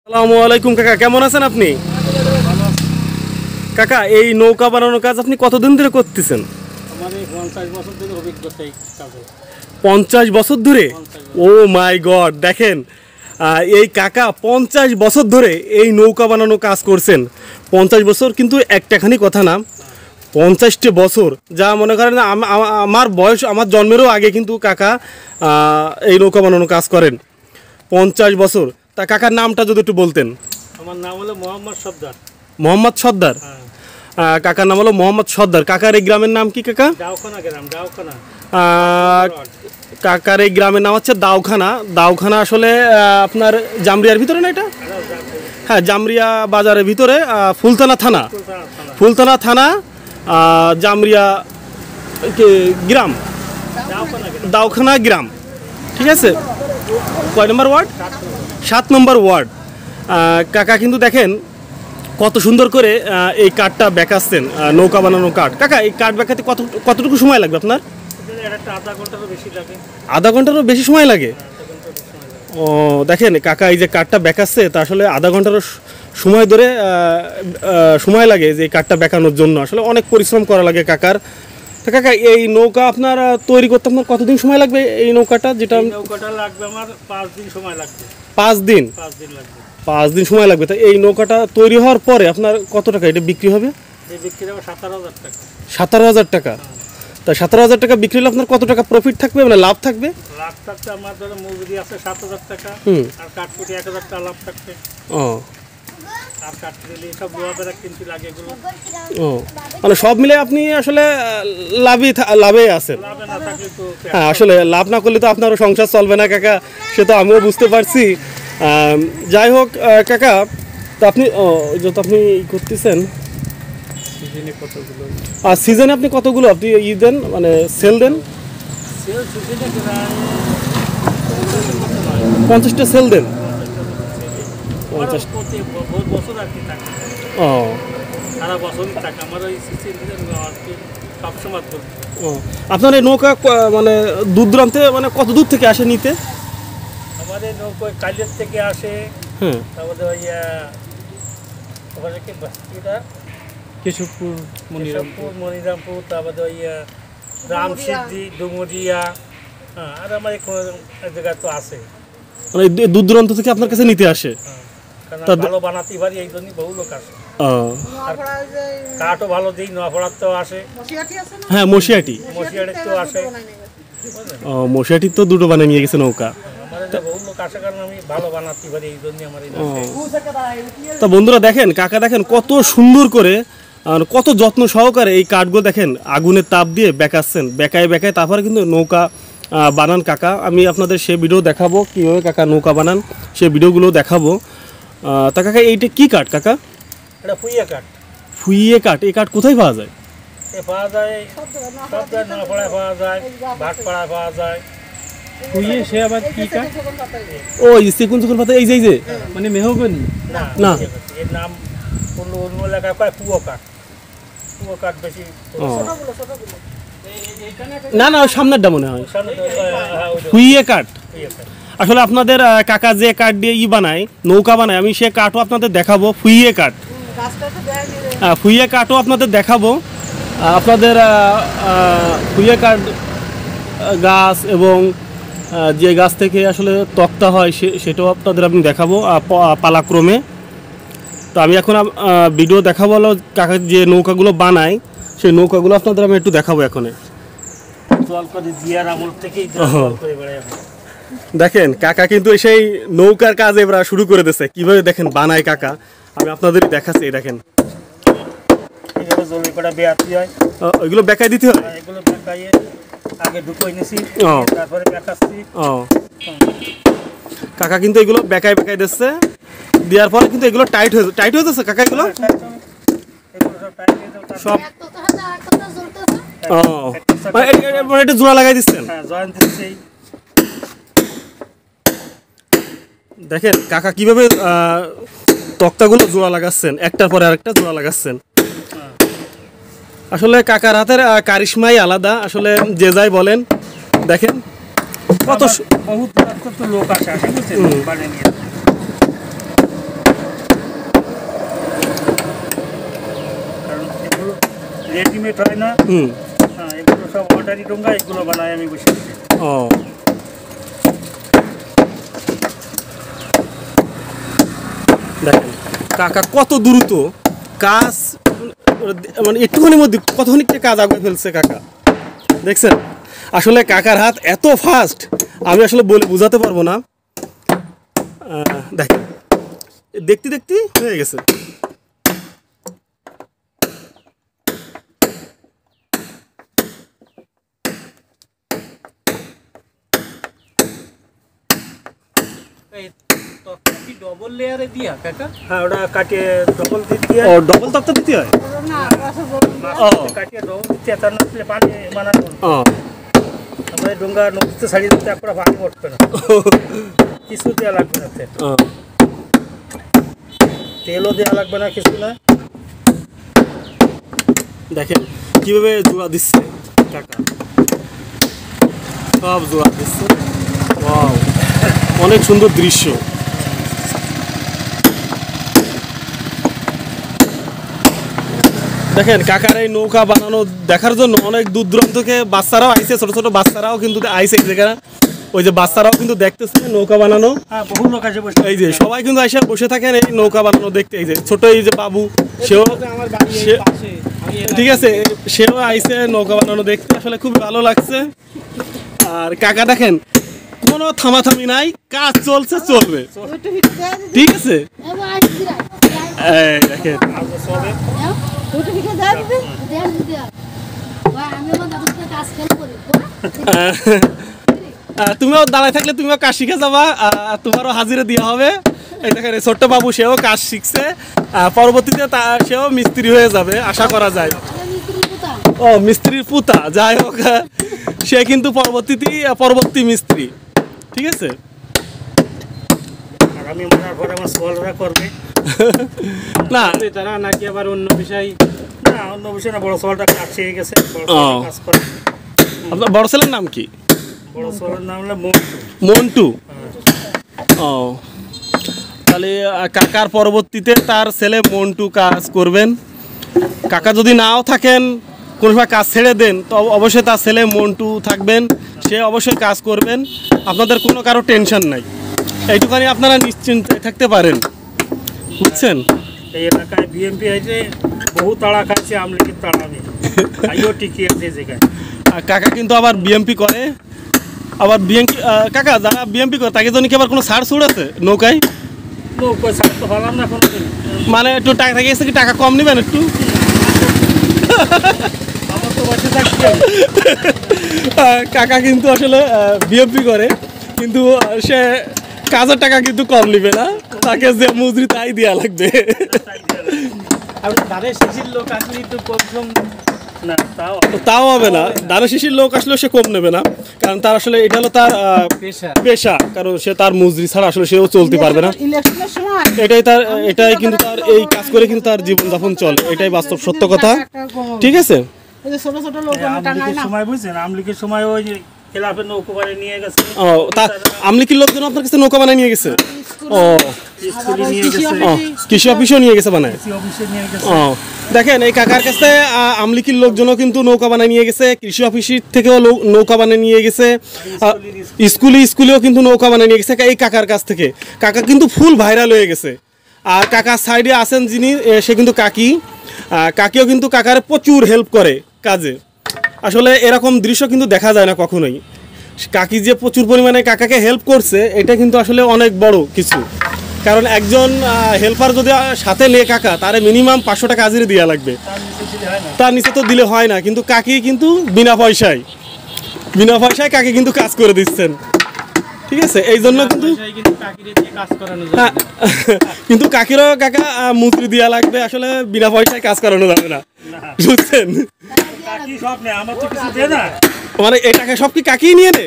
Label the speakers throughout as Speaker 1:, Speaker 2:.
Speaker 1: আসসালামু আলাইকুম কাকা, কেমন আছেন আপনি? কাকা, এই নৌকা বানানোর কাজ আপনি কতদিন ধরে করতেছেন? 50 বছর ধরে? ও মাই গড, দেখেন এই কাকা 50 বছর ধরে এই নৌকা বানানোর কাজ করছেন। 50 বছর কিন্তু একটাখানি কথা না, 50টা বছর, যা মনে করেন আমার বয়স, আমার জন্মেরও আগে কিন্তু কাকা এই নৌকা বানানোর কাজ করেন। 50 বছর। তা কাকার নামটা যদি একটু বলতেন।
Speaker 2: আমার নাম হলো মোহাম্মদ সর্দার।
Speaker 1: মোহাম্মদ সর্দার? কাকার নাম হলো মোহাম্মদ সর্দার। কাকার এই গ্রামের নাম কি কাকা?
Speaker 2: দাউখানা গ্রাম, দাউখানা।
Speaker 1: কাকার এই গ্রামের নাম হচ্ছে দাউখানা। দাউখানা আসলে আপনার জামরিয়ার ভিতরে না এটা? হ্যাঁ, জামরিয়া বাজারের ভিতরে, ফুলতানা থানা। ফুলতানা থানা, জামরিয়া গ্রাম, দাউখানা গ্রাম। ঠিক আছে। কয় নম্বর ওয়ার্ড? 7 নম্বর ওয়ার্ড। কাকা কিন্তু দেখেন কত সুন্দর করে এই কাঠটা বেঁকাচ্ছেন, নৌকা বানানো কাঠ। কাকা, এই কাঠ বেঁকাতে কতটুকু সময় লাগবে আপনার? আধা ঘন্টারও বেশি সময় লাগে? ও, দেখেন কাকা এই যে কাঠটা বেঁকাচ্ছে, তা আসলে আধা ঘন্টারও সময় ধরে সময় লাগে যে কাঠটা বেঁকানোর জন্য। আসলে অনেক পরিশ্রম করা লাগে কাকার। তো কাকা, এই নৌকা আপনার তৈরি করতে আপনার কতদিন সময় লাগবে? এই নৌকাটা যেটা
Speaker 2: নৌকাটা লাগবে আমার 5 দিন সময় লাগবে।
Speaker 1: 5 দিন?
Speaker 2: 5 দিন লাগবে।
Speaker 1: 5 দিন সময় লাগবে। তো এই নৌকাটা তৈরি হওয়ার পরে আপনার কত টাকা এটা বিক্রি হবে?
Speaker 2: এই বিক্রি হবে 17,000 টাকা।
Speaker 1: 17,000 টাকা? তা 17,000 টাকা বিক্রি হলে আপনার কত টাকা প্রফিট থাকবে, মানে লাভ থাকবে?
Speaker 2: লাভ থাকবে আমার ধরো মজুরি আছে 7,000 টাকা, আর কাঠকুটি 1,000 টাকা লাভ থাকবে। ও, আর কাঠকুটি সব লোহাবেরা কিনতে লাগে এগুলো।
Speaker 1: ও, মানে সব মিলে আপনি আসলে লাভে আছেন।
Speaker 2: লাভে না থাকলে তো
Speaker 1: হ্যাঁ, আসলে লাভ না করলে তো আপনারও সংসার চলবে না কাকা, সে তো আমিও বুঝতে পারছি। যাই হোক কাকা, তো আপনি যত আপনি করতেছেন আর সিজনে আপনি কতগুলো আপনি দেন, মানে সেল দেন? 50টা সেল দেন? 50
Speaker 2: বছর আর কি থাকে।
Speaker 1: ও,
Speaker 2: সারা বছরই থাকে আমার ওই সবসময়।
Speaker 1: ও, আপনার এই নৌকা মানে দূর দূরান্তে, মানে কত দূর থেকে আসে নিতে?
Speaker 2: আমাদের নৌকা কালিয়ার থেকে আসে। হ্যাঁ, তারপরে ওই ওখানে কি কেশবপুর, মনিরামপুর, তারপরে ওই রামসিদ্ধি, ডুমুরিয়া, আর আমার কোনো জায়গায় তো আছে।
Speaker 1: মানে দূর দূরান্ত থেকে আপনার কাছে নিতে আসে?
Speaker 2: ভালো বানাতে পারি এই জন্যই বহু লোক আসে। কাঠও ভালো দিই, নোয়াপাড়াতেও আসে।
Speaker 1: হ্যাঁ, মশিয়াটি
Speaker 2: তো আসে।
Speaker 1: ও, মশিয়াটি তো দুটো বানিয়ে নিয়ে গেছে নৌকা।
Speaker 2: বহু লোক আসে কারণ আমি ভালো বানাতে পারি এই জন্যই আমার।
Speaker 1: তা বন্ধুরা দেখেন, কাকা দেখেন কত সুন্দর করে আর কত যত্ন সহকারে এই কাঠগুলো দেখেন আগুনের তাপ দিয়ে বেঁকাচ্ছেন, বেঁকায় তারপরে কিন্তু নৌকা বানান কাকা। আমি আপনাদের সে ভিডিও দেখাবো কীভাবে কাকা নৌকা বানান, সে ভিডিওগুলো দেখাবো। তা কাকা, এইটা কি কাঠ কাকা?
Speaker 2: এটা ফুইয়া কাঠ।
Speaker 1: ফুইয়ে কাঠ? এই কাঠ কোথায় পাওয়া যায়?
Speaker 2: পাওয়া যায় সব জায়গায়, নোয়াপাড়ায় পাওয়া যায়, ভাটপাড়ায় পাওয়া যায়।
Speaker 3: ফুইয়ে সে আবার কি কাঠ?
Speaker 1: ওই সেগুন পাতা, এই যে
Speaker 3: মানে মেহগনি?
Speaker 1: না,
Speaker 2: এর নাম অন্য এলাকায় পায় কুয়ো কাঠ। কুয়ো কাঠ বেশি।
Speaker 1: না না, সামনেরটা মনে হয় ফুইয়ে কাঠ। আসলে আপনাদের কাকা যে কাঠ দিয়ে বানায়, নৌকা বানায়, আমি সে কাঠও আপনাদের দেখাবো। ফুইয়ে কাঠ, ফুইয়ে কাঠও আপনাদের দেখাবো। আপনাদের ফুইয়ে কাঠ গাছ এবং যে গাছ থেকে আসলে তক্তা হয় সেটাও আপনাদের আমি দেখাবো পালাক্রমে। তো আমি এখন ভিডিও দেখাবো হলো কাকা যে নৌকাগুলো বানায়, সেই নৌকাগুলো আপনাদের আমি একটু দেখাবো এখন। দেখেন কাকা কিন্তু সেই নৌকার কাজ এবার শুরু করে দিয়েছে। কিভাবে দেখেন বানায় কাকা, আমি আপনাদেরই দেখাচ্ছি। দেখেন ওইগুলো বেঁকাই দিতে হয়। কাকা কিন্তু এগুলো বেঁকাই দিচ্ছে, দেওয়ার পরে কিন্তু এগুলো টাইট হয়ে যাচ্ছে কাকা। এগুলো সব এটা জোড়া লাগাই দিচ্ছেন? দেখেন কাকা কিভাবে তক্তাগুলো জোড়া লাগাচ্ছেন, একটার পরে আরেকটা জোড়া লাগাচ্ছেন। আসলে কাকার হাতের কারিশমাই আলাদা, আসলে যে যাই বলেন। দেখেন কত
Speaker 2: বহুত লোক আসে, রেডিমেড হয় না। হ্যাঁ, এগুলো সব অর্ডারি ডোঙ্গা, এগুলো বানাই আমি বসে বসে।
Speaker 1: ও দেখেন কাকা কত দ্রুত কাজ, মানে একটুখানির মধ্যে কতখানিকটা কাজ আগে ফেলছে কাকা, দেখছেন? আসলে কাকার হাত এত ফাস্ট আমি আসলে বলে বোঝাতে পারবো না। দেখেন দেখতে দেখতে হয়ে গেছে।
Speaker 3: ডবল লেয়ারে দিয়া কাকা?
Speaker 2: হ্যাঁ, ওটা কাটিয়ে ডবল দিয়ে
Speaker 1: ও ডবল তক্তা দিতে হয়? ও
Speaker 2: কাটিয়ে ডবল দিতে, তার নতুন পানি মানানো।
Speaker 1: ও
Speaker 2: আমাদের ডোঙ্গা নদীতে ছাড়িয়ে দিতে একটা পানি উঠবে না, কিছু দেওয়া লাগবে না,
Speaker 1: ও
Speaker 2: তেলও দেওয়া লাগবে না, কিছু না।
Speaker 1: দেখেন কিভাবে জোড়া দিচ্ছে কাকা, সব জোড়া দিচ্ছে। ওয়াও, অনেক সুন্দর দৃশ্য। দেখেন কাকার এই নৌকা বানানো দেখার জন্য অনেক দূর দূরান্ত থেকে বাচ্চারাও আইছে, ছোট ছোট বাচ্চারাও কিন্তু আইছে যেখানে, ওই যে বাচ্চারাও কিন্তু দেখতেছে নৌকা বানানো।
Speaker 2: হ্যাঁ, বহু লোক আছে বসে।
Speaker 1: এই যে সবাই কিন্তু আইসা বসে থাকেন এই নৌকা বানানো দেখতে। এই যে ছোট এই যে বাবু, সেও ঠিক আছে, সেও আইছে নৌকা বানানো দেখতে, আসলে খুব ভালো লাগছে। আর কাকা দেখেন কোনো থামাথামি নাই, কাজ চলছে চলবে, ঠিক আছে? এই দেখেন তুমিও দাঁড়ায় থাকলে তুমিও কাজ শিখে যাবা, তোমারও হাজিরা দেওয়া হবে। এই দেখেন ছোট্ট বাবু সেও কাজ শিখছে, পরবর্তীতে সেও মিস্ত্রি হয়ে যাবে আশা করা যায়। ও মিস্ত্রির পুতা, যাই হোক সে কিন্তু পরবর্তী মিস্ত্রি, ঠিক আছে?
Speaker 2: আর আমি মনে পরে আমার সোয়ালরা করবে
Speaker 1: না
Speaker 3: তারা নাকি আবার অন্য বিষয়?
Speaker 2: না, অন্য বিষয় না, বড় সোয়ালটা কাজ শিখে গেছে, বড় সোয়াল কাজ করে।
Speaker 1: আপনার বড় ছেলের নাম কি?
Speaker 2: বড় সোয়ালের নাম হলো মন্টু।
Speaker 1: মন্টু। ও তাহলে কাকার পরবর্তীতে তার ছেলে মন্টু কাজ করবেন। কাকা যদি নাও থাকেন, কোনো সময় কাজ ছেড়ে দেন, তো অবশ্যই তার ছেলে মন্টু থাকবেন, সে অবশ্যই কাজ করবেন। আপনাদের কোনো কারো টেনশন নাই, এইটুখানি আপনারা নিশ্চিন্তে থাকতে পারেন, বুঝছেন?
Speaker 2: এই এলাকায় বিএমপি হয়েছে, বহু তাড়া খাচ্ছে, আমলিগের তাড়া নেই, তাইও টিকে আছে জায়গায়।
Speaker 1: আর কাকা কিন্তু আবার বিএমপি করে, আবার বিএমপি কাকা যারা বিএমপি করে তাকে জন্য কি আবার কোনো ছাড় ছুড় আছে নৌকায়?
Speaker 2: নৌকায় ছাড় তো পারলাম না কোনো,
Speaker 1: মানে একটু টাকা থেকে এসে কি টাকা কম নেবেন একটু?
Speaker 2: আমার তো বাসে থাকছি।
Speaker 1: কাকা কিন্তু আসলে বিএমপি করে, কিন্তু সে কাজের টাকা কিন্তু কম নিবে না, তাকে যে মজুরি তাই দেওয়া লাগবে।
Speaker 3: আর ধানের শেষের লোক আসলে তো কম
Speaker 2: না,
Speaker 1: তাও হবে না, দানা শিশির লোক আসলে সে কম নেবে না, কারণ তার আসলে এটা হলো তার পেশা, কারণ সে তার মজুরি ছাড়া আসলে সেও চলতে পারবে না। এটাই কিন্তু তার এই কাজ করে কিন্তু তার জীবনযাপন চলে, এটাই বাস্তব সত্য কথা, ঠিক আছে?
Speaker 2: সময় বুঝছেন, আমলিগের সময় ওই যে খেলাফের নৌকো বানিয়ে নিয়ে গেছে।
Speaker 1: ও তা আমলিকির লোকজন আপনার কাছে নৌকা বানিয়ে নিয়ে গেছে? ও
Speaker 2: স্কুলে নিয়ে গেছে,
Speaker 1: কৃষি অফিসও নিয়ে গেছে বানায়?
Speaker 2: কৃষি অফিসে নিয়ে গেছে।
Speaker 1: ও দেখেন এই কাকার কাছে আমলিকির লোকজনও কিন্তু নৌকা বানিয়ে নিয়ে গেছে, কৃষি অফিসের থেকেও নৌকা বানিয়ে নিয়ে গেছে, স্কুলেও কিন্তু নৌকা বানিয়ে নিয়ে গেছে এই কাকার কাছ থেকে। কাকা কিন্তু ফুল ভাইরাল হয়ে গেছে। আর কাকার সাইডে আছেন যিনি, সে কিন্তু কাকিও কিন্তু কাকার প্রচুর হেল্প করে কাজে। আসলে এরকম দৃশ্য কিন্তু দেখা যায় না কখনোই। কাকি যে প্রচুর পরিমাণে কাকাকে হেল্প করছে, এটা কিন্তু আসলে অনেক বড় কিছু। কারণ একজন হেল্পার যদি সাথে নিয়ে কাকা, তারে মিনিমাম 500 টাকা হাজিরা দেওয়া লাগবে, তার নিচে তো দিলে হয় না। কিন্তু কাকি কিন্তু বিনা পয়সায় কাকি কিন্তু কাজ করে দিচ্ছেন, ঠিক আছে? এই জন্য কিন্তু কিন্তু কাকিরও কাকা মজুরি দেওয়া লাগবে, আসলে বিনা পয়সায় কাজ করানো যাবে না, বুঝছেন? মানে এই টাকা সব কি কাকি নিয়ে নে?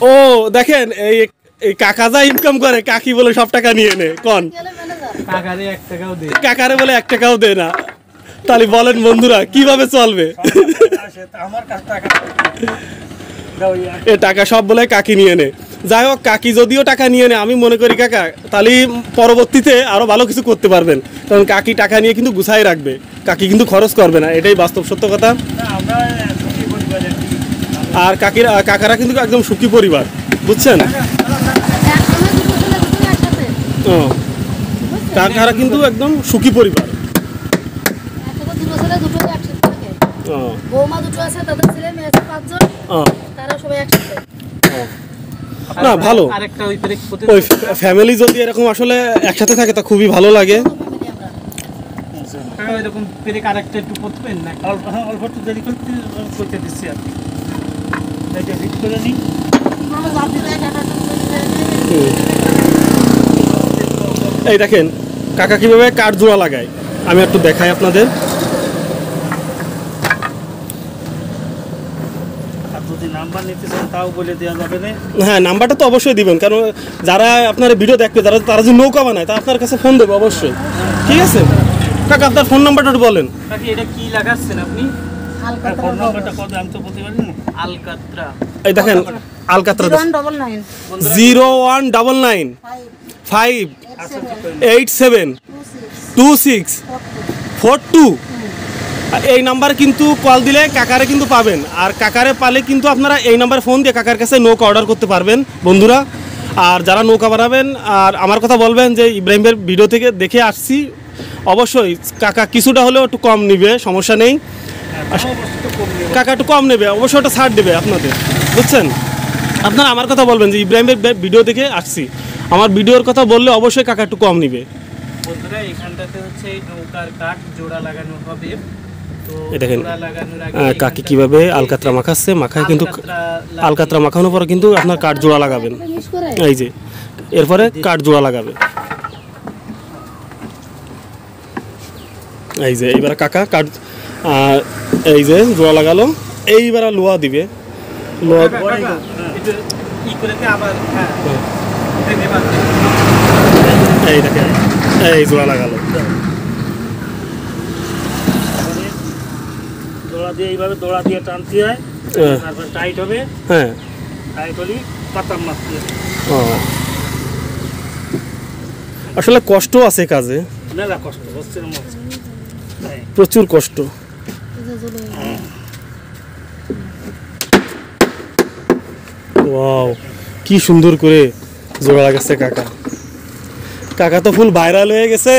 Speaker 1: ও দেখেন এই কাকা যা ইনকাম করে, কাকি বলে সব টাকা নিয়ে নে, কোন কাকারে বলে 1 টাকাও দেয় না। তাহলে বলেন বন্ধুরা কিভাবে চলবে? এ টাকা সব বলে কাকি নিয়ে নে। যাই হোক, কাকি যদিও টাকা নিয়ে নেয়, আমি মনে করি কাকা তাহলে পরবর্তীতে আরও ভালো কিছু করতে পারবেন, কারণ কাকি টাকা নিয়ে কিন্তু গুছাই রাখবে, কাকি কিন্তু খরচ করবে না, এটাই বাস্তব সত্য কথা।
Speaker 2: আমরা সুখী পরিবার আর কি।
Speaker 1: আর কাকারা কিন্তু একদম সুখী পরিবার, বুঝছেন? ও, কাকারা কিন্তু একদম সুখী পরিবার। ও,
Speaker 4: বৌমা দুটো আছে, তাদের ছেলে মেয়ে আছে 5 জন,
Speaker 1: ও,
Speaker 4: তারা সবাই একসাথে।
Speaker 1: না ভালো,
Speaker 3: আরেকটা ওই পেরে
Speaker 1: ওই ফ্যামিলি যদি এরকম আসলে একসাথে থাকে তা খুবই ভালো লাগে।
Speaker 3: কাকা এরকম পেরে আরেকটা একটু করবেন না?
Speaker 2: অল্প একটু দেরি করতে দিচ্ছি আর কি। এটা ফিট করে নিই।
Speaker 1: এই দেখেন কাকা কিভাবে কাঠ জোড়া লাগায়, আমি একটু দেখাই আপনাদের।
Speaker 2: আর যদি নাম্বার নিতে চান তাও বলে দেওয়া যাবে না।
Speaker 1: হ্যাঁ, নাম্বারটা তো অবশ্যই দিবেন, কারণ যারা আপনার ভিডিও দেখবে, তারা যদি নৌকা বানায় তা আপনার কাছে ফোন দেবে অবশ্যই। ঠিক আছে কাকা, আপনার ফোন নাম্বারটা একটু বলেন।
Speaker 3: কাকি এটা কি লাগাচ্ছেন আপনি?
Speaker 2: আর ফোন নাম্বারটা কত আমি তো বলতে পারি না।
Speaker 3: আলকাত্রা।
Speaker 1: এই দেখেন আলকাতরা
Speaker 4: 199
Speaker 1: 0199 587 26 42। এই নাম্বার কিন্তু কল দিলে কাকারে কিন্তু পাবেন, আর কাকারে পালে কিন্তু আপনারা এই নাম্বারে ফোন দিয়ে কাকার কাছে নৌকা অর্ডার করতে পারবেন বন্ধুরা। আর যারা নৌকা বানাবেন আর আমার কথা বলবেন যে ইব্রাহিমের ভিডিও থেকে দেখে আসছি, অবশ্যই কাকা কিছুটা হলেও একটু কম নেবে, সমস্যা নেই। কাকা একটু কম নেবে, অবশ্যই ওটা ছাড় দেবে আপনাদের, বুঝছেন? আপনারা আমার কথা বলবেন যে ইব্রাহিমের ভিডিও দেখে আসছি, আমার ভিডিওর কথা বললে অবশ্যই কাকা একটু কম নেবে।
Speaker 3: বন্ধুরা এখানটাতে হচ্ছে এই নৌকার কাঠ জোড়া লাগানো হবে। তো
Speaker 1: এই দেখেন
Speaker 3: জোড়া লাগানোর আগে
Speaker 1: কাকি কিভাবে আলকাতরা মাখাচ্ছে, মাখায় কিন্তু আলকাতরা মাখানোর পরে কিন্তু আপনার কাঠ জোড়া লাগাবেন, এই যে এরপরে কাঠ জোড়া লাগাবে। এই যে এইবার কাকা কাঠ এই যে জোড়া লাগালো, এইবার লোহা দিবে। লোহা
Speaker 3: ই করে আবার হ্যাঁ এবার
Speaker 1: এই দেখেন এই জোড়া লাগালো।
Speaker 2: দোড়া দিয়ে এইভাবে দোড়া দিয়ে টানতে হয়,
Speaker 1: হ্যাঁ।
Speaker 2: তারপর টাইট হবে,
Speaker 1: হ্যাঁ,
Speaker 2: টাইট হলেই পাতাম মারতে হয়।
Speaker 1: ও আসলে কষ্ট আছে কাজে,
Speaker 2: মেলা কষ্ট হচ্ছে না মনে হচ্ছে। হ্যাঁ।
Speaker 1: প্রচুর কষ্ট। ওয়াও, কি সুন্দর করে জোড়া লাগাচ্ছে কাকা। কাকা তো ফুল ভাইরাল হয়ে গেছে,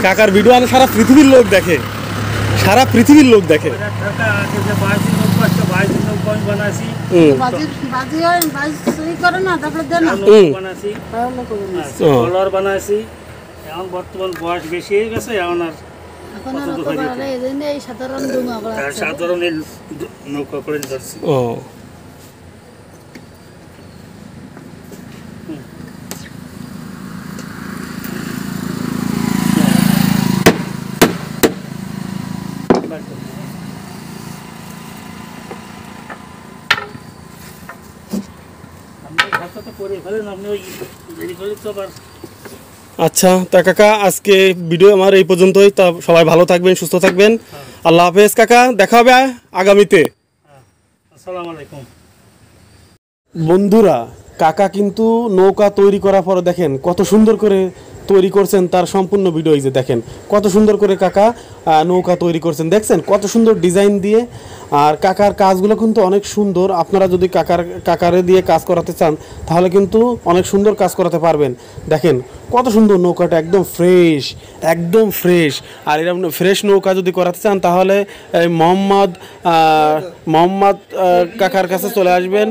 Speaker 1: কাকার ভিডিও আনে সারা পৃথিবীর লোক দেখে, সারা পৃথিবীর লোক দেখে।
Speaker 2: ঢাকা আছে যে 22 দিন নৌকা, একটা 22 দিন নৌকা আমি বানাইছি,
Speaker 4: বাজি হয়, বাজি চুরি করে না, তারপরে দেন না।
Speaker 2: নৌকা বানাইছি,
Speaker 1: ও।
Speaker 2: কলর বানাইছি। এখন বর্তমান বয়স বেশি হয়ে গেছে, এখন আর
Speaker 4: এখন আর অত বাড়ালে এই জন্য এই সাধারণ ডুঙা করা হচ্ছে।
Speaker 2: সাধারণ এই নৌকা করে ধরছি।
Speaker 1: ও
Speaker 2: আপনি ভাষা তো করে ফেলেন, আপনি ওই দেরি করলে তো আবার।
Speaker 1: আচ্ছা তা কাকা, আজকে ভিডিও আমার এই পর্যন্তই। তা সবাই ভালো থাকবেন, সুস্থ থাকবেন। আল্লাহ হাফেজ কাকা, দেখা হবে আগামীতে।
Speaker 2: আসসালামু আলাইকুম।
Speaker 1: বন্ধুরা, কাকা কিন্তু নৌকা তৈরি করার পরে দেখেন কত সুন্দর করে তৈরি করছেন, তার সম্পূর্ণ ভিডিও এই যে দেখেন কত সুন্দর করে কাকা নৌকা তৈরি করছেন, দেখছেন কত সুন্দর ডিজাইন দিয়ে। আর কাকার কাজগুলো কিন্তু অনেক সুন্দর। আপনারা যদি কাকারে দিয়ে কাজ করাতে চান তাহলে কিন্তু অনেক সুন্দর কাজ করাতে পারবেন। দেখেন কত সুন্দর নৌকাটা, একদম ফ্রেশ, একদম ফ্রেশ। আর এরকম ফ্রেশ নৌকা যদি করাতে চান তাহলে এই মোহাম্মদ কাকার কাছে চলে আসবেন,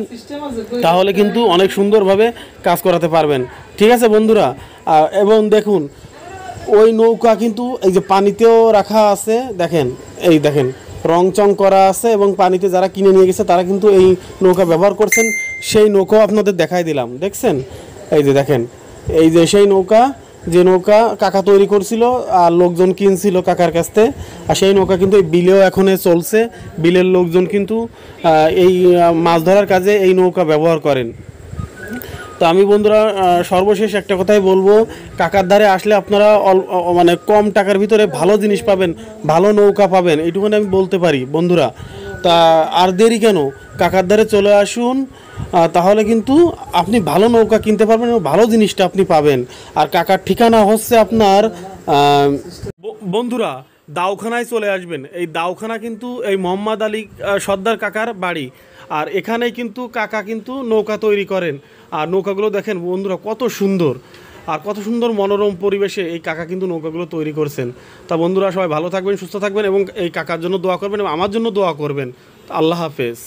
Speaker 1: তাহলে কিন্তু অনেক সুন্দরভাবে কাজ করাতে পারবেন। ঠিক আছে বন্ধুরা, এবং দেখুন ওই নৌকা কিন্তু এই যে পানিতেও রাখা আছে, দেখেন এই দেখেন রং চং করা আছে, এবং পানিতে যারা কিনে নিয়ে গেছে তারা কিন্তু এই নৌকা ব্যবহার করছেন। সেই নৌকাও আপনাদের দেখাই দিলাম, দেখছেন এই যে দেখেন, এই যে সেই নৌকা, যে নৌকা কাকা তৈরি করছিল আর লোকজন কিনছিল কাকার কাছ থেকে। আর সেই নৌকা কিন্তু এই বিলেও এখন চলছে, বিলের লোকজন কিন্তু এই মাছ ধরার কাজে এই নৌকা ব্যবহার করেন। তো আমি বন্ধুরা সর্বশেষ একটা কথাই বলবো, কাকার ধারে আসলে আপনারা মানে কম টাকার ভিতরে ভালো জিনিস পাবেন, ভালো নৌকা পাবেন, এইটুকুনি আমি বলতে পারি বন্ধুরা। তা আর দেরি কেন, কাকার দ্বারে চলে আসুন, তাহলে কিন্তু আপনি ভালো নৌকা কিনতে পারবেন এবং ভালো জিনিসটা আপনি পাবেন। আর কাকার ঠিকানা হচ্ছে আপনার বন্ধুরা দাওখানায় চলে আসবেন। এই দাওখানা কিন্তু এই মোহাম্মদ আলী সর্দার কাকার বাড়ি, আর এখানেই কিন্তু কাকা কিন্তু নৌকা তৈরি করেন। আর নৌকাগুলো দেখেন বন্ধুরা কত সুন্দর, আর কত সুন্দর মনোরম পরিবেশে এই কাকা কিন্তু নৌকাগুলো তৈরি করছেন। তা বন্ধুরা সবাই ভালো থাকবেন, সুস্থ থাকবেন এবং এই কাকার জন্য দোয়া করবেন এবং আমার জন্য দোয়া করবেন। আল্লাহ হাফেজ।